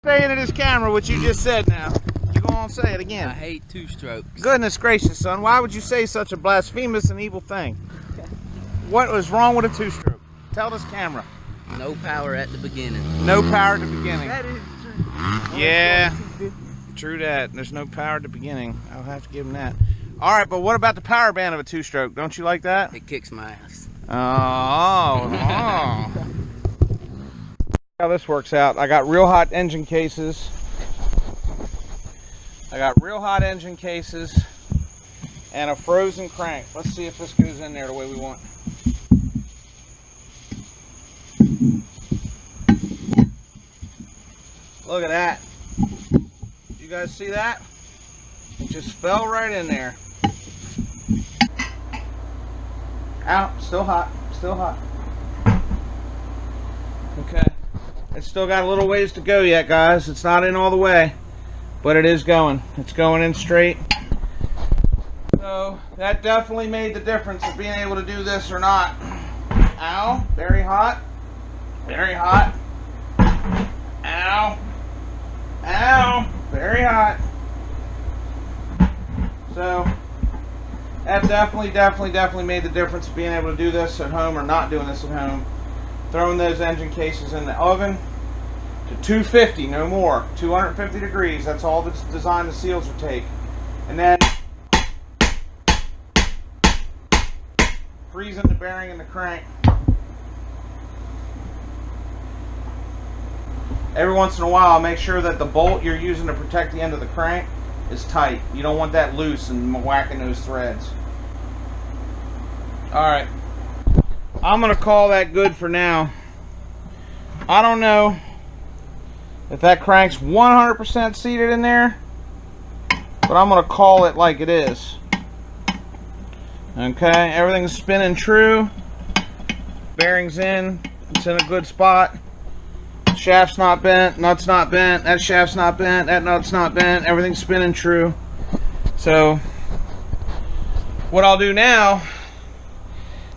Say into this camera what you just said now. You go on and say it again. I hate two-strokes. Goodness gracious, son. Why would you say such a blasphemous and evil thing? What was wrong with a two-stroke? Tell this camera. No power at the beginning. No power at the beginning. That is true. Yeah, true that. There's no power at the beginning. I'll have to give him that. All right, but what about the power band of a two-stroke? Don't you like that? It kicks my ass. Oh. How this works out. I got real hot engine cases. And a frozen crank. Let's see if this goes in there the way we want. Look at that. You guys see that? It just fell right in there. Out. Still hot. Still hot. Okay. It's still got a little ways to go yet, guys. It's not in all the way, but it is going. It's going in straight. So that definitely made the difference of being able to do this or not. Ow. Very hot. Very hot. Ow. Ow. Very hot. So that definitely made the difference of being able to do this at home or not doing this at home. Throwing those engine cases in the oven to 250, no more. 250 degrees, that's all that's designed the seals will take. And then freezing the bearing and the crank. Every once in a while, make sure that the bolt you're using to protect the end of the crank is tight. You don't want that loose and whacking those threads. Alright. I'm going to call that good for now. I don't know if that crank's 100% seated in there, but I'm going to call it like it is. Okay, everything's spinning true. Bearing's in. It's in a good spot. Shaft's not bent. Nut's not bent. That shaft's not bent. That nut's not bent. Everything's spinning true. So, what I'll do now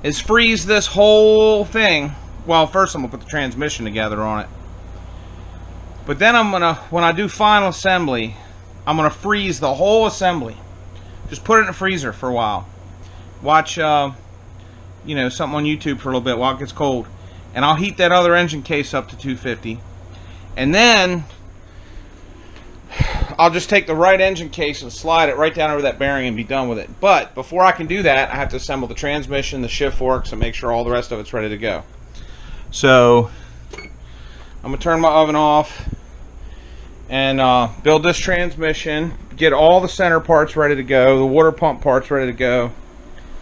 is freeze this whole thing. Well, first I'm gonna put the transmission together on it, but then I'm gonna, when I do final assembly, I'm gonna freeze the whole assembly. Just put it in the freezer for a while. Watch, you know, something on YouTube for a little bit while it gets cold, and I'll heat that other engine case up to 250, and then I'll just take the right engine case and slide it right down over that bearing and be done with it. But before I can do that, I have to assemble the transmission, the shift forks, and make sure all the rest of it's ready to go. So I'm going to turn my oven off and build this transmission, get all the center parts ready to go, the water pump parts ready to go,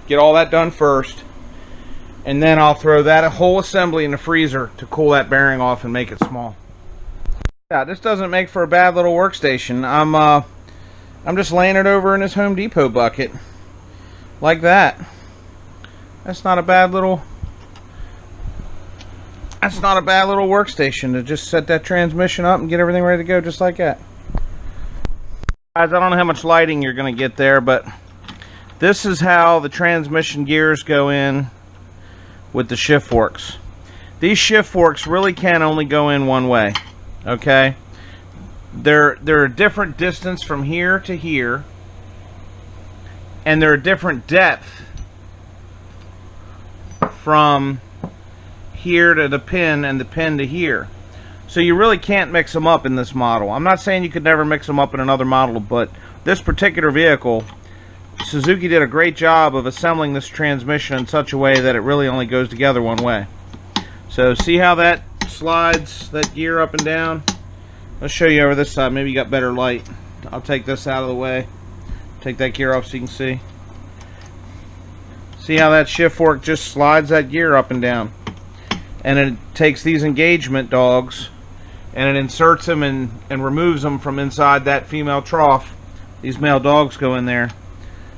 get all that done first, and then I'll throw that whole assembly in the freezer to cool that bearing off and make it small. Yeah, this doesn't make for a bad little workstation. I'm just laying it over in this Home Depot bucket like that. That's not a bad little workstation to just set that transmission up and get everything ready to go just like that. Guys, I don't know how much lighting you're going to get there, but this is how the transmission gears go in with the shift forks. These shift forks really can only go in one way. Okay, they're a different distance from here to here, and they're a different depth from here to the pin and the pin to here. So you really can't mix them up in this model. I'm not saying you could never mix them up in another model, but this particular vehicle, Suzuki did a great job of assembling this transmission in such a way that it really only goes together one way. So see how that slides that gear up and down? Let's show you over this side. Maybe you got better light. I'll take this out of the way. Take that gear off so you can see. See how that shift fork just slides that gear up and down? And it takes these engagement dogs and it inserts them and removes them from inside that female trough. These male dogs go in there.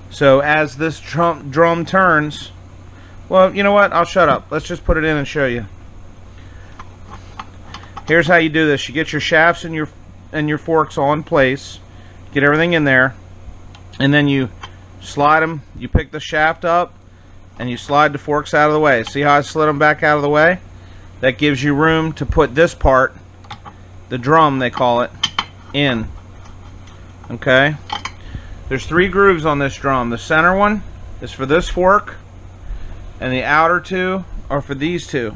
So as this drum turns, well, you know what? I'll shut up. Let's just put it in and show you. Here's how you do this. You get your shafts and your forks all in place. Get everything in there. And then you slide them. You pick the shaft up and you slide the forks out of the way. See how I slid them back out of the way? That gives you room to put this part the drum, they call it, in. Okay? There's 3 grooves on this drum. The center one is for this fork, and the outer 2 are for these 2.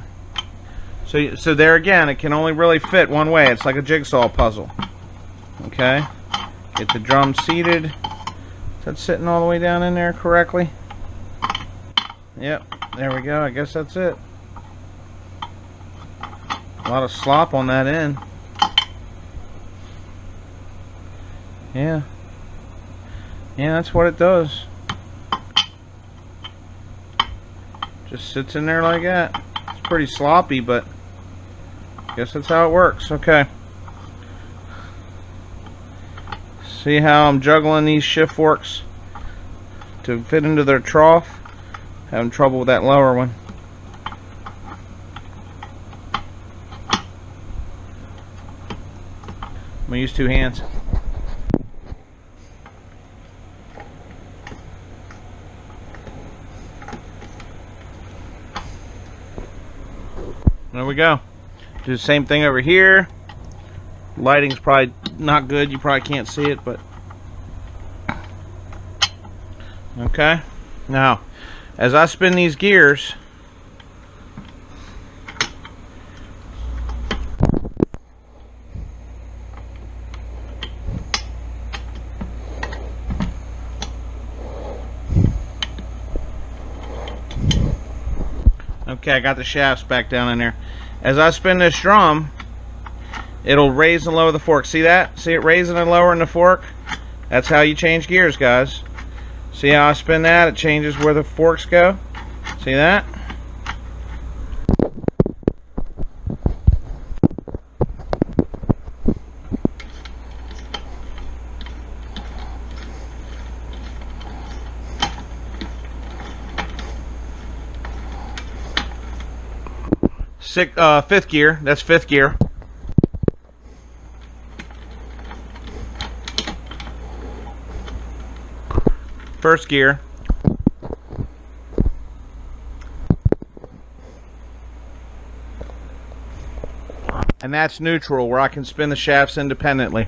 So there again, it can only really fit one way. It's like a jigsaw puzzle. Okay? Get the drum seated. Is that sitting all the way down in there correctly? Yep, there we go. I guess that's it. A lot of slop on that end. Yeah. Yeah, that's what it does. Just sits in there like that. It's pretty sloppy, but I guess that's how it works. Okay. See how I'm juggling these shift forks to fit into their trough? Having trouble with that lower one. I'm gonna use 2 hands. There we go. Do the same thing over here. Lighting's probably not good. You probably can't see it, but okay. Now, as I spin these gears, okay, I got the shafts back down in there. As I spin this drum, it'll raise and lower the fork. See that? See it raising and lowering the fork? That's how you change gears, guys. See how I spin that? It changes where the forks go. See that? Fifth gear. That's 5th gear. First gear. And that's neutral, where I can spin the shafts independently.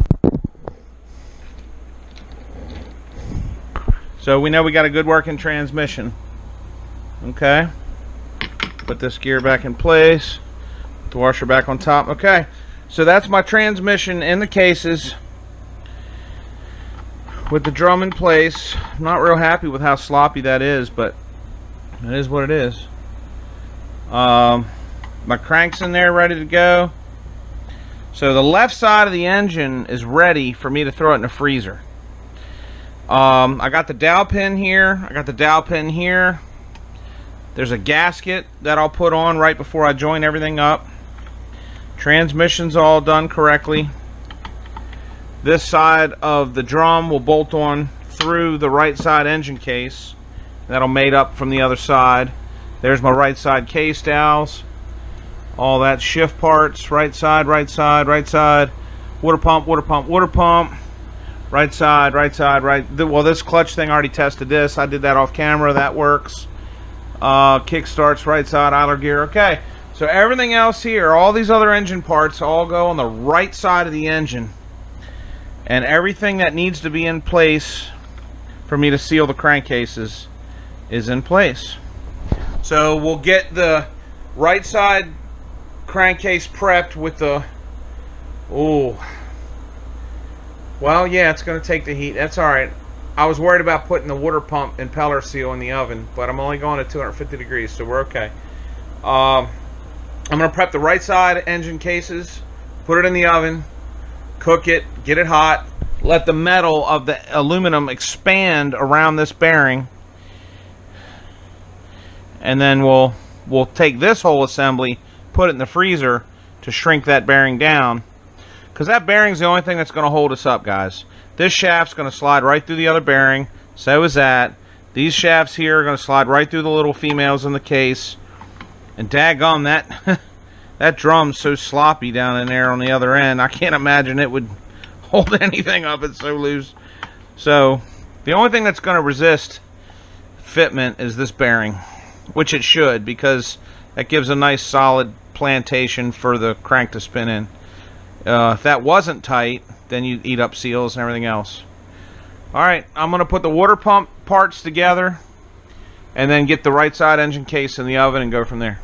So we know we got a good working transmission. Okay. Put this gear back in place. Put the washer back on top. Okay. So that's my transmission in the cases, with the drum in place. I'm not real happy with how sloppy that is, but it is what it is. My crank's in there ready to go. So the left side of the engine is ready for me to throw it in the freezer. I got the dowel pin here. I got the dowel pin here. There's a gasket that I'll put on right before I join everything up. Transmission's all done correctly. This side of the drum will bolt on through the right side engine case. That'll mate up from the other side. There's my right side case dowels. All that shift parts, right side, right side, right side. Water pump, water pump, water pump. Right side, right side, right. Well, this clutch thing, I already tested this. I did that off camera. That works. Kick starts, right side, idler gear. Okay, so everything else here, all these other engine parts, all go on the right side of the engine. And everything that needs to be in place for me to seal the crankcases is in place. So we'll get the right side crankcase prepped with the, oh, well, yeah, it's going to take the heat. That's alright. I was worried about putting the water pump impeller seal in the oven, but I'm only going at 250 degrees, so we're okay. I'm going to prep the right side engine cases, put it in the oven, cook it, get it hot, let the metal of the aluminum expand around this bearing, and then we'll take this whole assembly, put it in the freezer to shrink that bearing down, because that bearing's the only thing that's going to hold us up, guys. This shaft's going to slide right through the other bearing, so is that. These shafts here are going to slide right through the little females in the case, and daggone, that drum's so sloppy down in there on the other end, I can't imagine it would hold anything up. It's so loose. So the only thing that's going to resist fitment is this bearing, which it should, because that gives a nice solid plantation for the crank to spin in. If that wasn't tight, then you'd eat up seals and everything else. Alright, I'm going to put the water pump parts together and then get the right side engine case in the oven and go from there.